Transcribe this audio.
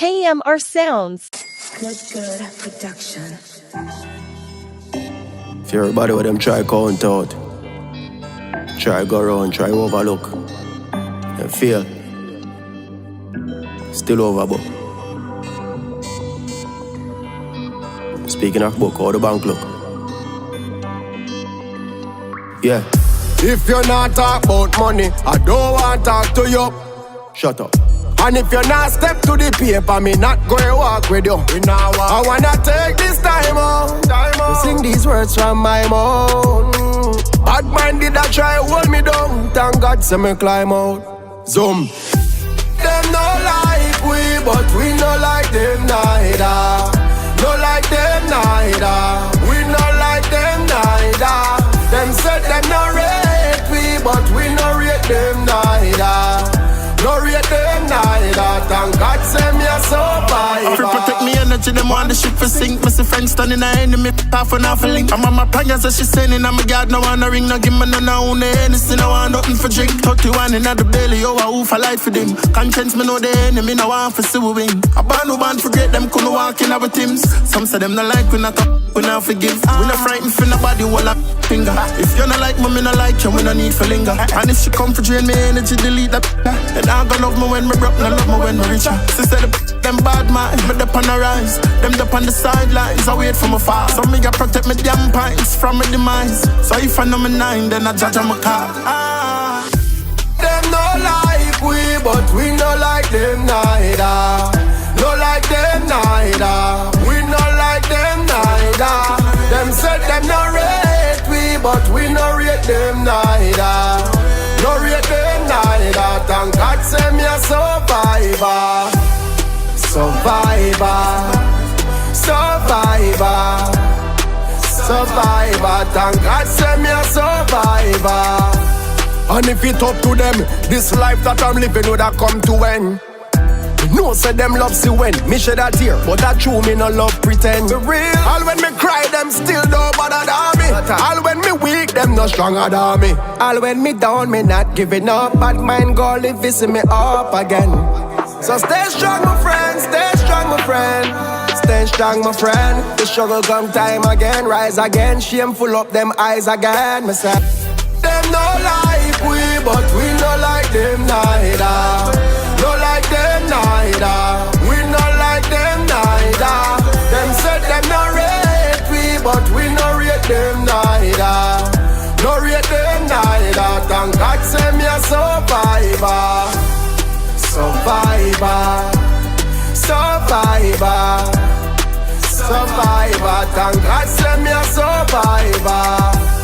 KMRSounds. Good production. If everybody with them try count out, try go around, try overlook, and fail, still overbook. Speaking of book, how the bank look? Yeah. If you're not talk about money, I don't want to talk to you. Shut up. And if you're not step to the paper, me not going walk with you. I wanna take this time out to sing these words from my mouth. Bad mind did I try hold me down. Thank God say me climb out. Zoom. Them no like we, but we no like them neither. No like them neither. We no like them neither. Them said them no rate we, but we no rate them neither. No rate them neither. Thank God send me a survivor. If you protect me energy, them want the ship for sink. Me see friends standing the enemy, half an hour link. I'm on my plans as she sending, I'm a god, no one a ring. No give me no own anything, no want nothing for drink. 31 in the belly, oh I who for light for them. Konshens me know the enemy, no want for see we win. A band who band forget them, couldn't walk in our teams. Some say them no like, we not up, we not forgive. We not frightened for nobody, wall up finger. If you not like me, me not like you, we no need for linger. And if she come for drain me energy, delete that. And I gonna love me when me broke, no love me when me richer. She said them bad minds, but they on the rise. Them up on the sidelines, I wait for my fall. So me gotta protect me damn pints from my demise. So if I know me nine, then I judge on my car. Them no like we, but we no like them neither. No like them neither. We no like them neither. Them said them no rate we, but we no rate them neither. No rate them neither. Thank God send me a survivor. Survivor. Survivor. Survivor. Thank God send me a survivor. And if it up to them, this life that I'm living would have come to end. No say them love see when me shed a tear, but that true me no love pretend. For real. All when me cry, them still don't bother me. All when me weak, them no stronger than me. All when me down, me not giving up. Bad mind go live visit me up again. So stay strong, my friend. Stay strong, my friend. Stay strong, my friend. The struggle come time again, rise again. Shameful up them eyes again. Me say them no like we, but we no like them neither. No like them neither. We no like them neither. Them said them no rate we, but we no rate them neither. No rate them neither. Thank God send me a survivor. Survivor. Survivor. Survivor. Thank God send me a survivor.